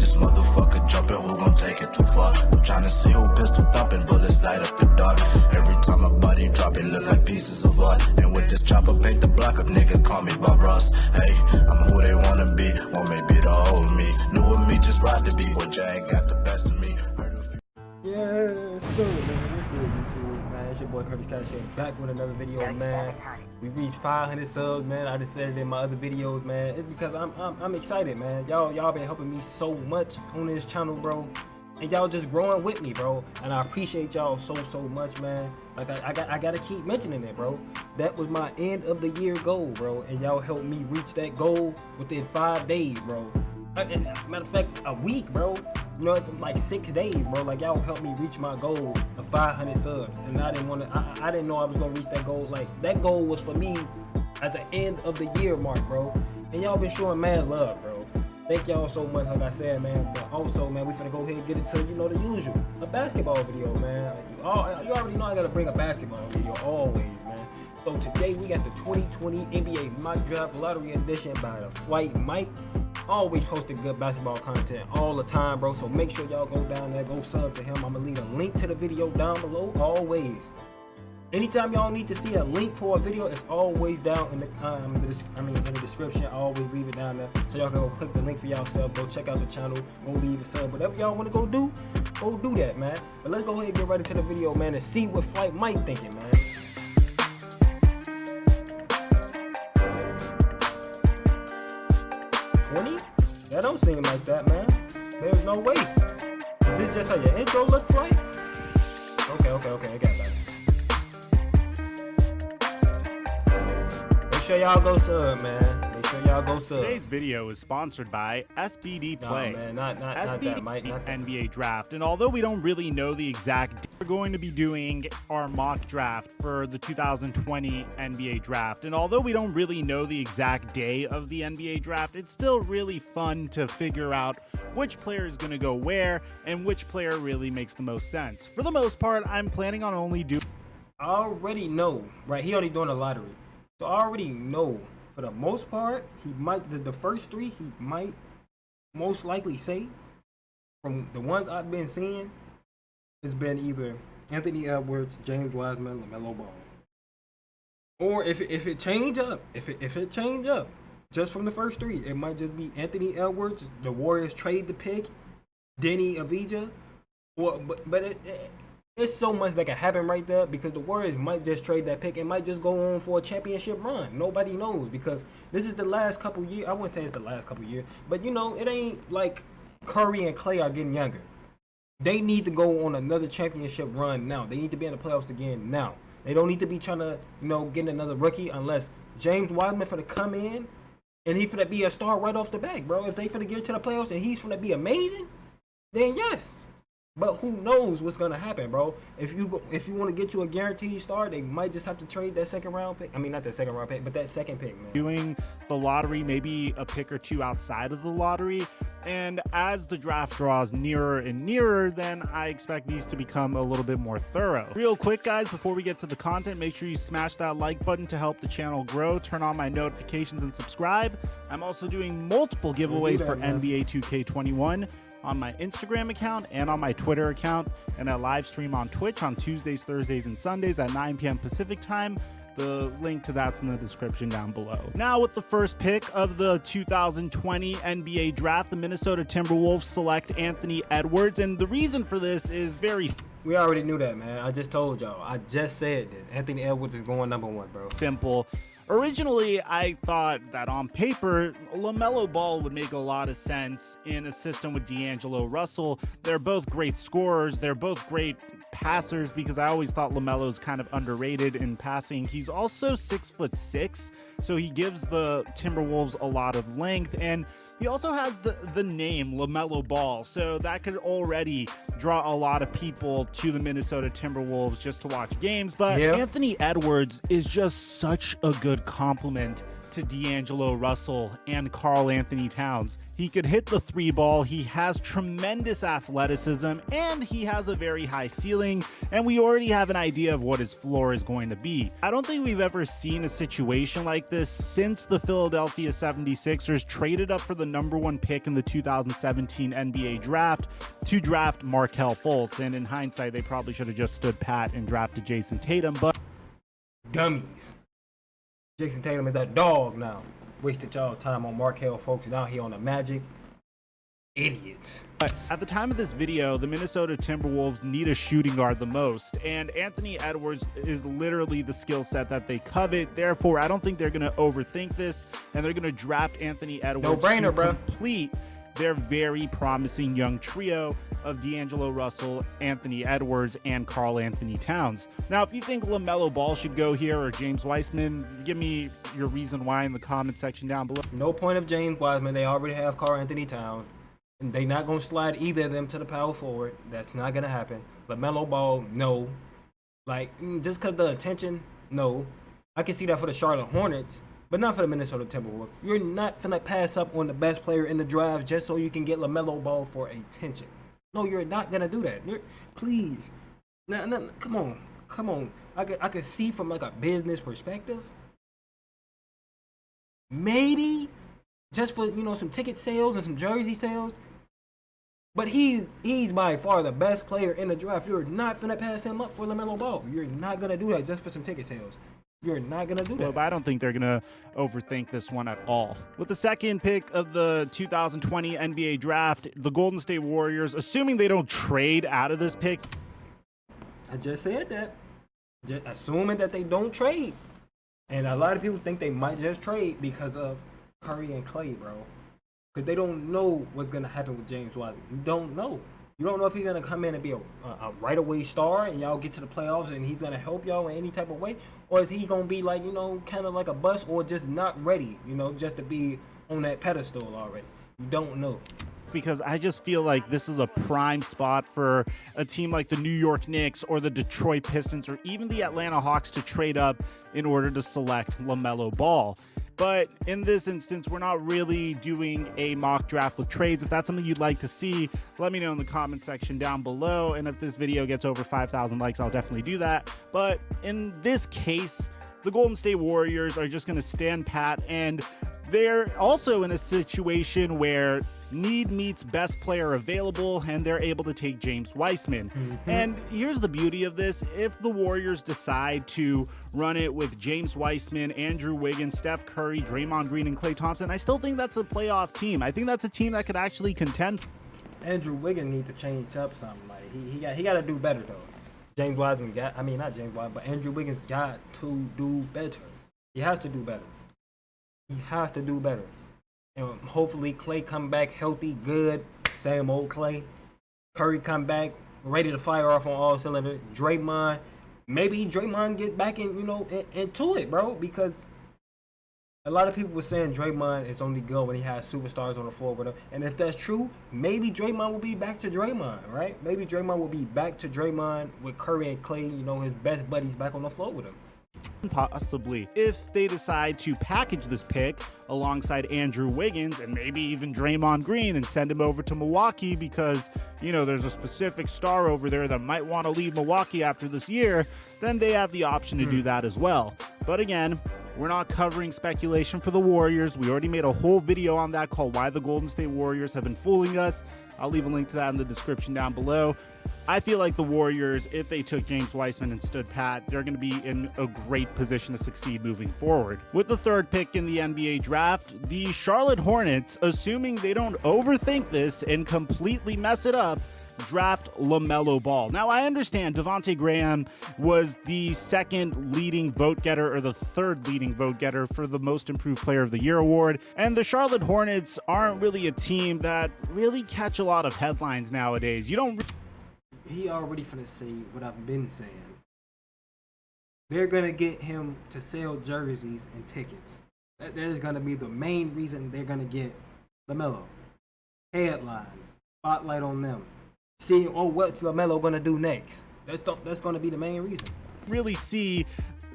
this motherfucker jumping, who gon' take it too far? I'm tryna see who pistol thumping, bullets light up the dark. Every time my body drop, it look like pieces of art. And with this chopper, paint the block up, nigga, call me Bob Ross. Hey, I'm who they wanna be, want me be the old me. New with me, just ride the beat, boy, Jay got the best of me. Yeah, so man, what's good, YouTube, man? It's your boy Curtis Cash here, back with another video, man. We reached 500 subs, man. I just said it in my other videos, man. It's because I'm excited, man. Y'all been helping me so much on this channel, bro. And y'all just growing with me, bro. And I appreciate y'all so much, man. Like I gotta keep mentioning it, bro. That was my end of the year goal, bro. And y'all helped me reach that goal within 5 days, bro. And matter of fact, a week, bro. You know, like 6 days, bro. Like y'all helped me reach my goal of 500 subs, and I didn't want to. I didn't know I was gonna reach that goal. Like that goal was for me as an end of the year mark, bro. And y'all been showing mad love, bro. Thank y'all so much, like I said, man. But also, man, we finna go ahead and get into, you know, the usual, a basketball video, man. You already know I gotta bring a basketball video always, man. So today we got the 2020 NBA Mock Draft Lottery Edition by the Flight Mike. Always posting good basketball content all the time, bro. So make sure y'all go down there, go sub to him. I'm gonna leave a link to the video down below always. Anytime y'all need to see a link for a video, it's always down in the description. I always leave it down there, so y'all can go click the link for yourself. Go check out the channel, go leave a sub, whatever y'all want to go do that, man. But let's go ahead and get right into the video, man, and see what Flight Mike thinking, man. That don't seem like that, man. There's no way. Is this just how your intro looks like? Okay, I got that. Make sure y'all go sub, man. Make sure y'all go sub. Today's video is sponsored by SBD Play. No, man, not that, Mike. Not that. NBA Draft. And although we don't really know the exact, we're going to be doing our mock draft for the 2020 NBA Draft. And although we don't really know the exact day of the NBA Draft, it's still really fun to figure out which player is going to go where and which player really makes the most sense. For the most part, I'm planning on only doing... I already know, right? He already doing a lottery. So I already know, for the most part, he might, the first three, he might most likely say, from the ones I've been seeing, it's been either Anthony Edwards, James Wiseman, LaMelo Ball. Or if it change up, if it change up, just from the first three, it might just be Anthony Edwards, the Warriors trade the pick, Denny Avdija, or but it's so much that can happen right there, because the Warriors might just trade that pick and might just go on for a championship run. Nobody knows, because this is the last couple years. I wouldn't say it's the last couple years, but you know, it ain't like Curry and Clay are getting younger. They need to go on another championship run now. They need to be in the playoffs again now. They don't need to be trying to, you know, get another rookie unless James Wiseman finna come in and he finna be a star right off the bat, bro. If they finna get to the playoffs and he's finna be amazing, then yes. But who knows what's gonna happen, bro? If you want to get you a guaranteed star, they might just have to trade that second round pick. I mean, not that second round pick, but that second pick, man. Doing the lottery, maybe a pick or two outside of the lottery. And as the draft draws nearer and nearer, then I expect these to become a little bit more thorough. Real quick, guys, before we get to the content, make sure you smash that like button to help the channel grow. Turn on my notifications and subscribe. I'm also doing multiple giveaways for NBA 2K21 on my Instagram account and on my Twitter account, and I live stream on Twitch on Tuesdays, Thursdays, and Sundays at 9 p.m. Pacific time. The link to that's in the description down below. Now with the first pick of the 2020 NBA Draft, the Minnesota Timberwolves select Anthony Edwards, and the reason for this is very... We already knew that, man. I just told y'all. I just said this. Anthony Edwards is going #1, bro. Simple. Originally, I thought that on paper, LaMelo Ball would make a lot of sense in a system with D'Angelo Russell. They're both great scorers. They're both great passers, because I always thought LaMelo's kind of underrated in passing. He's also 6'6", so he gives the Timberwolves a lot of length, and he also has the name LaMelo Ball, so that could already draw a lot of people to the Minnesota Timberwolves just to watch games. But yeah, Anthony Edwards is just such a good complement to D'Angelo Russell and Karl Anthony Towns. He could hit the three ball, he has tremendous athleticism, and he has a very high ceiling, and we already have an idea of what his floor is going to be. I don't think we've ever seen a situation like this since the Philadelphia 76ers traded up for the #1 pick in the 2017 NBA draft to draft Markelle Fultz, and in hindsight, they probably should have just stood pat and drafted Jason Tatum, but Dummies. Jason Tatum is a dog now. Wasted y'all time on Markelle Fultz. Now he on the Magic. Idiots. But at the time of this video, the Minnesota Timberwolves need a shooting guard the most, and Anthony Edwards is literally the skill set that they covet. Therefore, I don't think they're going to overthink this, and they're going to draft Anthony Edwards No-brainer, bro. Complete their very promising young trio of D'Angelo Russell, Anthony Edwards, and Karl Anthony Towns. Now, if you think LaMelo Ball should go here or James Wiseman, give me your reason why in the comment section down below. No point of James Wiseman. They already have Karl Anthony Towns. And they not going to slide either of them to the power forward. That's not going to happen. LaMelo Ball, no. Like, just because the attention, no. I can see that for the Charlotte Hornets, but not for the Minnesota Timberwolves. You're not finna pass up on the best player in the draft just so you can get LaMelo Ball for attention. No, you're not gonna do that. Please. No, come on. I could see from like a business perspective. Maybe just for, you know, some ticket sales and some jersey sales. But he's by far the best player in the draft. You're not finna pass him up for LaMelo Ball. You're not gonna do that just for some ticket sales. You're not going to do that. Well, but I don't think they're going to overthink this one at all. With the second pick of the 2020 NBA draft, the Golden State Warriors, assuming they don't trade out of this pick. I just said that. Just assuming that they don't trade. And a lot of people think they might just trade because of Curry and Clay, bro. Because they don't know what's going to happen with James Wiseman. You don't know. You don't know if he's going to come in and be a right-away star and y'all get to the playoffs and he's going to help y'all in any type of way. Or is he going to be like, you know, kind of like a bust or just not ready, you know, just to be on that pedestal already. You don't know. Because I just feel like this is a prime spot for a team like the New York Knicks or the Detroit Pistons or even the Atlanta Hawks to trade up in order to select LaMelo Ball. But in this instance, we're not really doing a mock draft with trades. If that's something you'd like to see, let me know in the comment section down below. And if this video gets over 5,000 likes, I'll definitely do that. But in this case, the Golden State Warriors are just going to stand pat, and they're also in a situation where need meets best player available, and they're able to take James Wiseman. And here's the beauty of this. If the Warriors decide to run it with James Wiseman, Andrew Wiggins, Steph Curry, Draymond Green, and Klay Thompson, I still think that's a playoff team. I think that's a team that could actually contend. Andrew Wiggins needs to change up something. Like he got to do better though. James Wiseman not James Wiseman, but Andrew Wiggins got to do better. He has to do better. He has to do better. And hopefully Klay come back healthy, good, same old Klay. Curry come back ready to fire off on all cylinders. Draymond, maybe Draymond get back in, you know, into it, bro, because a lot of people were saying Draymond is only good when he has superstars on the floor with him. And if that's true, maybe Draymond will be back to Draymond, right? Maybe Draymond will be back to Draymond with Curry and Klay, you know, his best buddies back on the floor with him. Possibly, if they decide to package this pick alongside Andrew Wiggins and maybe even Draymond Green and send him over to Milwaukee because, you know, there's a specific star over there that might want to leave Milwaukee after this year, then they have the option to do that as well. But again, we're not covering speculation for the Warriors. We already made a whole video on that called Why the Golden State Warriors Have Been Fooling Us. I'll leave a link to that in the description down below. I feel like the Warriors, if they took James Wiseman and stood pat, they're going to be in a great position to succeed moving forward. With the third pick in the NBA draft, the Charlotte Hornets, assuming they don't overthink this and completely mess it up, draft LaMelo Ball. Now, I understand Devontae Graham was the second leading vote getter or the third leading vote getter for the Most Improved Player of the Year award, and the Charlotte Hornets aren't really a team that really catch a lot of headlines nowadays. You don't... He already finna say what I've been saying. They're gonna get him to sell jerseys and tickets. That is gonna be the main reason they're gonna get LaMelo. Headlines, spotlight on them. See, what's LaMelo gonna do next? That's gonna be the main reason. really see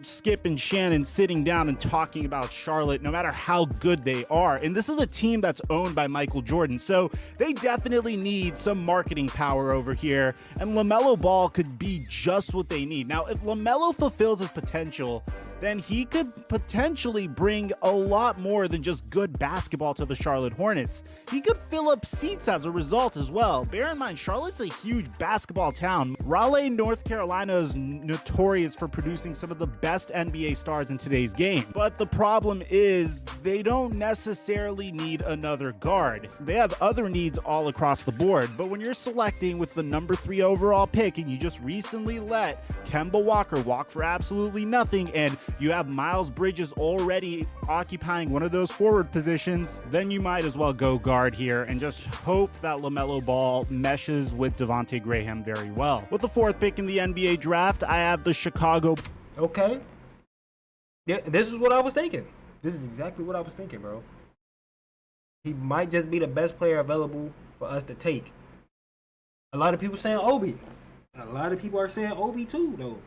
Skip and Shannon sitting down and talking about Charlotte, no matter how good they are. And this is a team that's owned by Michael Jordan, so they definitely need some marketing power over here, and LaMelo Ball could be just what they need. Now, if LaMelo fulfills his potential, then he could potentially bring a lot more than just good basketball to the Charlotte Hornets. He could fill up seats as a result as well. Bear in mind, Charlotte's a huge basketball town. Raleigh, North Carolina is notorious for producing some of the best NBA stars in today's game. But the problem is they don't necessarily need another guard. They have other needs all across the board. But when you're selecting with the number 3 overall pick and you just recently let Kemba Walker walk for absolutely nothing, and you have Miles Bridges already occupying one of those forward positions, then you might as well go guard here and just hope that LaMelo Ball meshes with Devontae Graham very well. With the 4th pick in the NBA draft, I have the Chicago. Okay. Yeah, this is what I was thinking. This is exactly what I was thinking, bro. He might just be the best player available for us to take. A lot of people saying Obi. A lot of people are saying Obi too, though.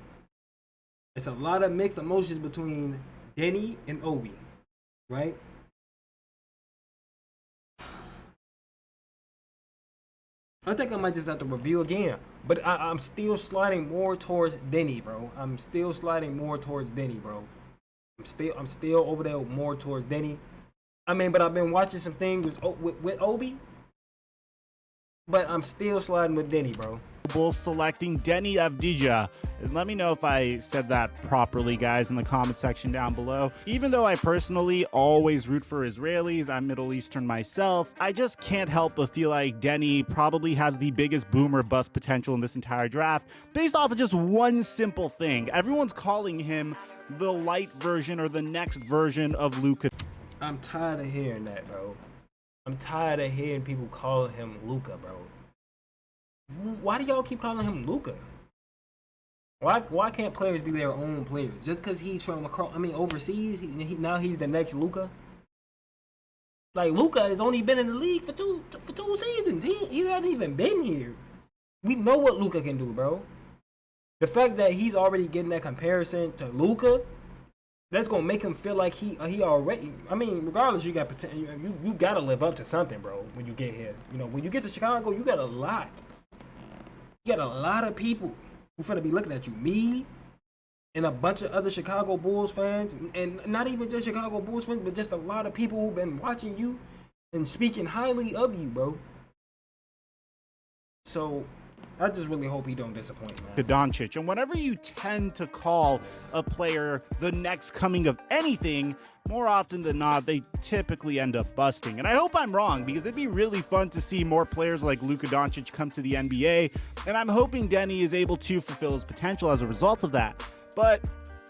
It's a lot of mixed emotions between Denny and Obi, right? I think I might just have to review again. But I'm still sliding more towards Denny, bro. I'm still over there more towards Denny. I mean, but I've been watching some things with Obi. But I'm still sliding with Denny, bro. Bulls selecting Denny Avdija. Let me know if I said that properly, guys, in the comment section down below. Even though I personally always root for Israelis, I'm Middle Eastern myself, I just can't help but feel like Denny probably has the biggest boom or bust potential in this entire draft based off of just one simple thing. Everyone's calling him the light version or the next version of Luka. I'm tired of hearing that, bro. I'm tired of hearing people call him Luka, bro. Why do y'all keep calling him Luka? Why can't players be their own players? Just because he's from across, overseas, now he's the next Luka? Like, Luka has only been in the league for two seasons. He hasn't even been here. We know what Luka can do, bro. The fact that he's already getting that comparison to Luka, that's gonna make him feel like he already. Regardless, you got you gotta live up to something, bro. When you get here, when you get to Chicago, you got a lot. You got a lot of people who finna be looking at you. Me and a bunch of other Chicago Bulls fans, and not even just Chicago Bulls fans, but just a lot of people who've been watching you and speaking highly of you, bro. So I just really hope he don't disappoint, man. Doncic. And whenever you tend to call a player the next coming of anything, more often than not, they typically end up busting. And I hope I'm wrong, because it'd be really fun to see more players like Luka Doncic come to the NBA. And I'm hoping Denny is able to fulfill his potential as a result of that. But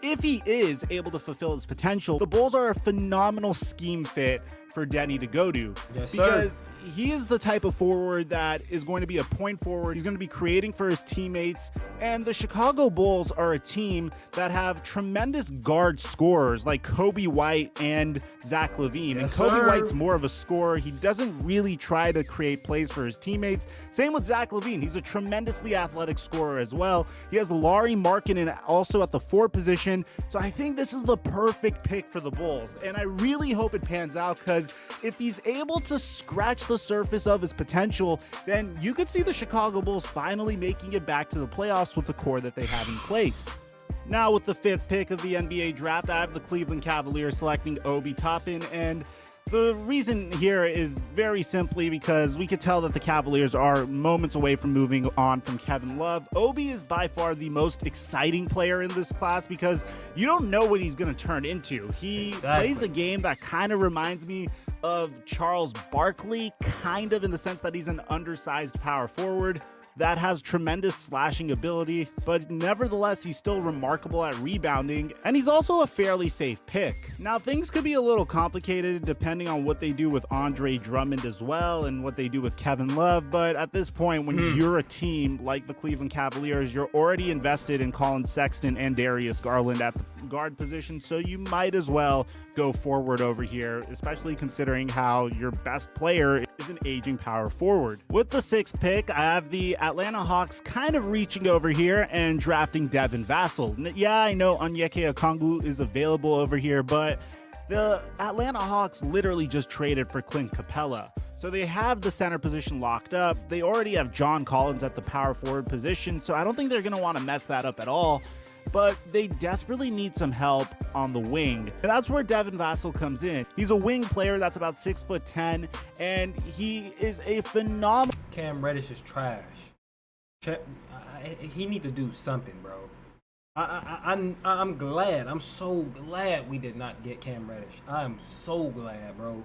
if he is able to fulfill his potential, the Bulls are a phenomenal scheme fit for Denny to go to. Yes, because sir. He is the type of forward that is going to be a point forward. He's going to be creating for his teammates. And the Chicago Bulls are a team that have tremendous guard scorers like Kobe White and Zach LaVine. Yes, and Kobe sir. White's more of a scorer. He doesn't really try to create plays for his teammates. Same with Zach LaVine. He's a tremendously athletic scorer as well. He has Lauri Markkanen also at the 4 position. So I think this is the perfect pick for the Bulls. And I really hope it pans out, because if he's able to scratch the surface of his potential, then you could see the Chicago Bulls finally making it back to the playoffs with the core that they have in place. Now, with the 5th pick of the NBA draft, I have the Cleveland Cavaliers selecting Obi Toppin, and the reason here is very simply because we could tell that the Cavaliers are moments away from moving on from Kevin Love. Obi is by far the most exciting player in this class because you don't know what he's going to turn into. He plays a game that kind of reminds me of Charles Barkley, kind of in the sense that he's an undersized power forward that has tremendous slashing ability, but nevertheless, he's still remarkable at rebounding, and he's also a fairly safe pick. Now, things could be a little complicated depending on what they do with Andre Drummond as well and what they do with Kevin Love, but at this point, when you're a team like the Cleveland Cavaliers, you're already invested in Colin Sexton and Darius Garland at the guard position, so you might as well go forward over here, especially considering how your best player is an aging power forward. With the 6th pick, I have the Atlanta Hawks kind of reaching over here and drafting Devin Vassell. Yeah, I know Onyeka Okongwu is available over here, but the Atlanta Hawks literally just traded for Clint Capella. So they have the center position locked up. They already have John Collins at the power forward position, so I don't think they're going to want to mess that up at all. But they desperately need some help on the wing. And that's where Devin Vassell comes in. He's a wing player that's about 6'10", and he is a phenomenal. Cam Reddish is trash. He need to do something, bro. I'm glad. I'm so glad we did not get Cam Reddish. I am so glad, bro.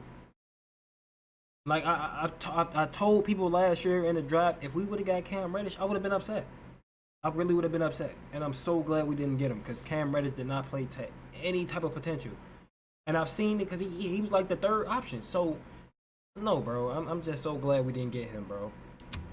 Like I told people last year in the draft, if we would have got Cam Reddish, I would have been upset. I really would have been upset. And I'm so glad we didn't get him, because Cam Reddish did not play to any type of potential. And I've seen it because he was like the third option. So no, bro. I'm just so glad we didn't get him, bro.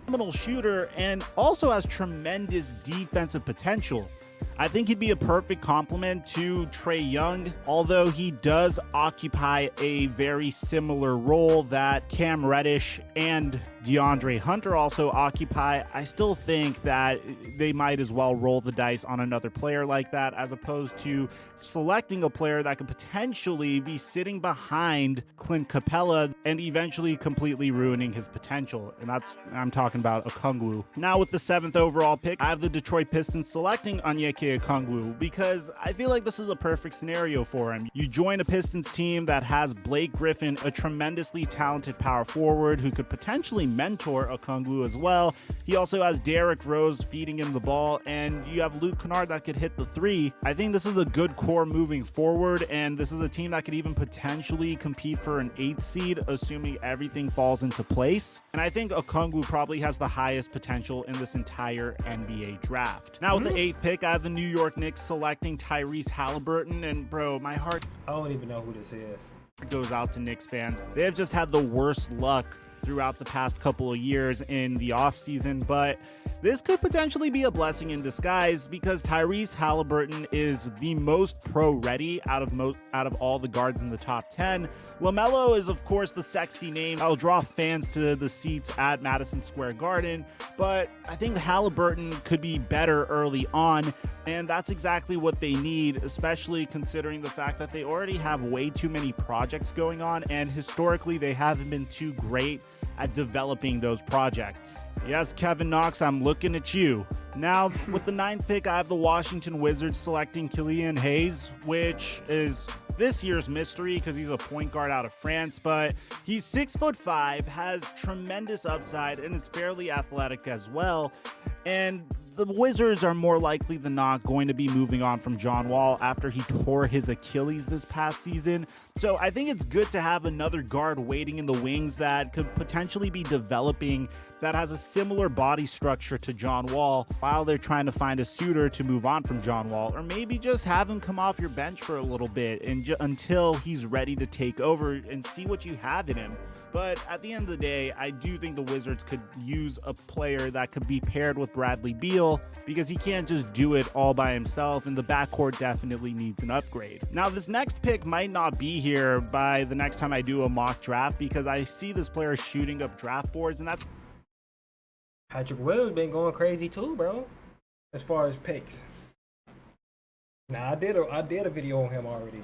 Phenomenal shooter and also has tremendous defensive potential. I think he'd be a perfect complement to Trae Young, although he does occupy a very similar role that Cam Reddish and DeAndre Hunter also occupy. I still think that they might as well roll the dice on another player like that, as opposed to selecting a player that could potentially be sitting behind Clint Capella and eventually completely ruining his potential. And I'm talking about Okongwu. Now with the 7th overall pick, I have the Detroit Pistons selecting Onyeka Okongwu because I feel like this is a perfect scenario for him. You join a Pistons team that has Blake Griffin, a tremendously talented power forward who could potentially mentor Okongwu as well. He also has Derrick Rose feeding him the ball, and you have Luke Kennard that could hit the 3. I think this is a good core moving forward, and this is a team that could even potentially compete for an 8th seed, assuming everything falls into place. And I think Okongwu probably has the highest potential in this entire NBA draft. Now with the 8th pick, I have the New York Knicks selecting Tyrese Halliburton, and bro, my heart I don't even know who this is. goes out to Knicks fans. They have just had the worst luck throughout the past couple of years in the offseason, but this could potentially be a blessing in disguise because Tyrese Halliburton is the most pro-ready out of all the guards in the top 10. LaMelo is, of course, the sexy name. I'll draw fans to the seats at Madison Square Garden, but I think Halliburton could be better early on, and that's exactly what they need, especially considering the fact that they already have way too many projects going on, and historically they haven't been too great at developing those projects. Yes, Kevin Knox, I'm looking at you. Now, with the 9th pick, I have the Washington Wizards selecting Killian Hayes, which is this year's mystery because he's a point guard out of France, but he's 6'5", has tremendous upside, and is fairly athletic as well. And the Wizards are more likely than not going to be moving on from John Wall after he tore his Achilles this past season. So I think it's good to have another guard waiting in the wings that could potentially be developing, that has a similar body structure to John Wall, while they're trying to find a suitor to move on from John Wall, or maybe just have him come off your bench for a little bit and until he's ready to take over and see what you have in him. But at the end of the day, I do think the Wizards could use a player that could be paired with Bradley Beal, because he can't just do it all by himself, and the backcourt definitely needs an upgrade. Now, this next pick might not be here by the next time I do a mock draft, because I see this player shooting up draft boards, and that's Patrick Williams been going crazy too, bro, as far as picks. Now, I did a video on him already.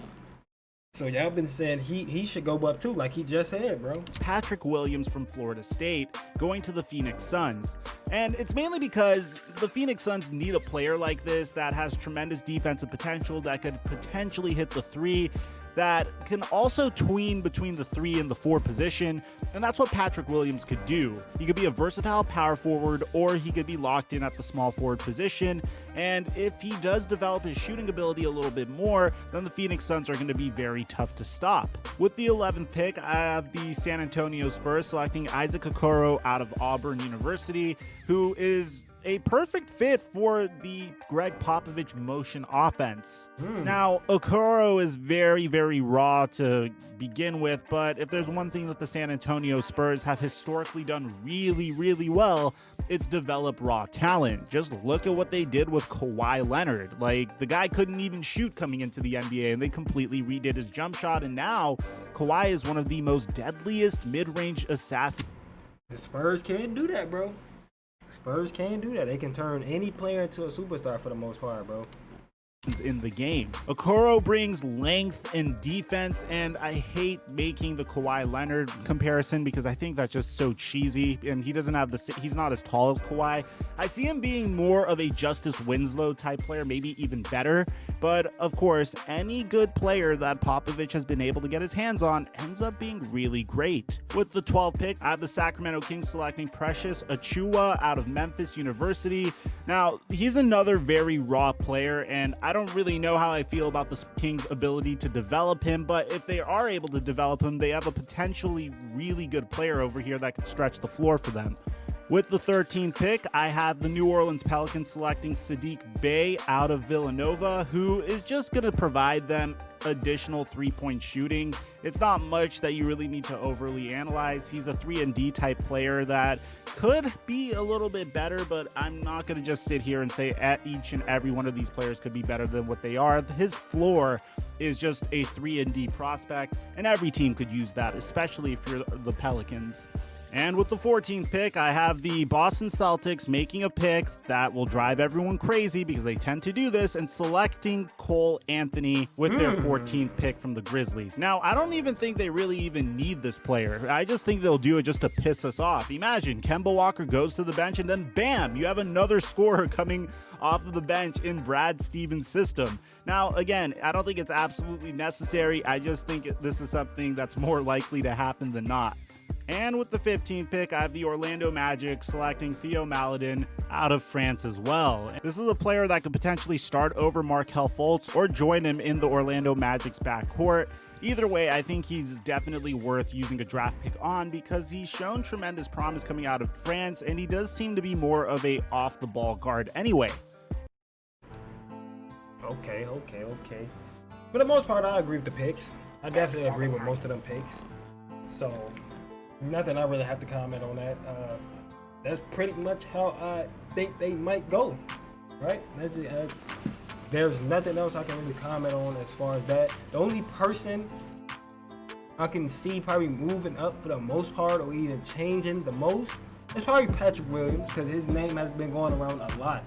So y'all been saying he should go up too, like he just said, bro. Patrick Williams from Florida State going to the Phoenix Suns. And it's mainly because the Phoenix Suns need a player like this that has tremendous defensive potential, that could potentially hit the 3, that can also tween between the 3 and the 4 position, and that's what Patrick Williams could do. He could be a versatile power forward, or he could be locked in at the small forward position, and if he does develop his shooting ability a little bit more, then the Phoenix Suns are going to be very tough to stop. With the 11th pick, I have the San Antonio Spurs selecting Isaac Okoro out of Auburn University, who is a perfect fit for the Greg Popovich motion offense. Now, Okoro is very, very raw to begin with, but if there's one thing that the San Antonio Spurs have historically done really, really well, it's develop raw talent. Just look at what they did with Kawhi Leonard. Like, the guy couldn't even shoot coming into the NBA, and they completely redid his jump shot, and now Kawhi is one of the most deadliest mid-range assassins. The Spurs can't do that, bro. Spurs can do that. They can turn any player into a superstar for the most part, bro. In the game. Okoro brings length and defense, and I hate making the Kawhi Leonard comparison because I think that's just so cheesy, and he doesn't have he's not as tall as Kawhi. I see him being more of a Justice Winslow type player, maybe even better, but of course, any good player that Popovich has been able to get his hands on ends up being really great. With the 12th pick, I have the Sacramento Kings selecting Precious Achiuwa out of Memphis University. Now, he's another very raw player, and I don't really know how I feel about the Kings' ability to develop him, but if they are able to develop him, they have a potentially really good player over here that could stretch the floor for them. With the 13th pick, I have the New Orleans Pelicans selecting Saddiq Bey out of Villanova, who is just going to provide them additional three-point shooting. It's not much that you really need to overly analyze. He's a 3-and-D type player that could be a little bit better, but I'm not going to just sit here and say each and every one of these players could be better than what they are. His floor is just a 3-and-D prospect, and every team could use that, especially if you're the Pelicans. And with the 14th pick, I have the Boston Celtics making a pick that will drive everyone crazy because they tend to do this, and selecting Cole Anthony with their 14th pick from the Grizzlies. Now, I don't even think they really even need this player. I just think they'll do it just to piss us off. Imagine Kemba Walker goes to the bench and then bam, you have another scorer coming off of the bench in Brad Stevens' system. Now, again, I don't think it's absolutely necessary. I just think this is something that's more likely to happen than not. And with the 15th pick, I have the Orlando Magic selecting Theo Maledon out of France as well. This is a player that could potentially start over Markelle Fultz or join him in the Orlando Magic's backcourt. Either way, I think he's definitely worth using a draft pick on because he's shown tremendous promise coming out of France, and he does seem to be more of a off-the-ball guard anyway. Okay. For the most part, I agree with the picks. I definitely agree with most of them picks. So, nothing I really have to comment on that. That's pretty much how I think they might go, right? There's nothing else I can really comment on as far as that. The only person I can see probably moving up for the most part or even changing the most is probably Patrick Williams, because his name has been going around a lot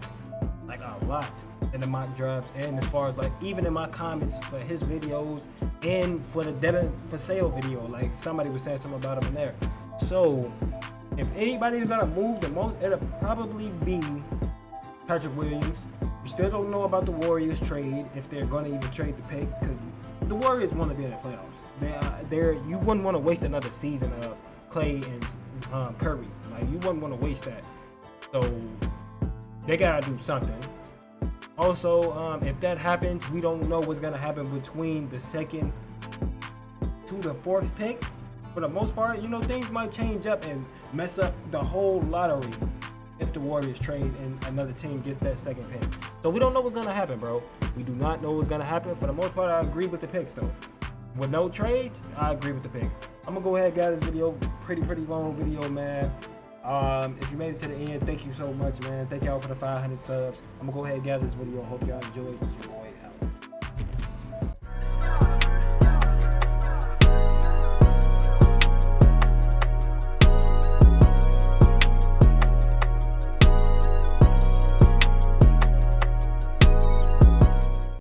in the mock drafts, and as far as like even in my comments for his videos and for the Devin Vassell video, like somebody was saying something about him in there. So if anybody's gonna move the most, it'll probably be Patrick Williams. We still don't know about the Warriors trade, if they're gonna even trade the pick, because the Warriors want to be in the playoffs. You wouldn't want to waste another season of Clay and Curry. Like, you wouldn't want to waste that. So they gotta do something. Also, if that happens, we don't know what's gonna happen between the second to the 4th pick. For the most part, things might change up and mess up the whole lottery if the Warriors trade and another team gets that second pick. So we don't know what's gonna happen, bro. We do not know what's gonna happen. For the most part, I agree with the picks, though. With no trades, I agree with the picks. I'm gonna go ahead and get this video. Pretty long video, man. If you made it to the end, thank you so much, man. Thank y'all for the 500 subs. I'm gonna go ahead and gather this video. Hope y'all enjoyed.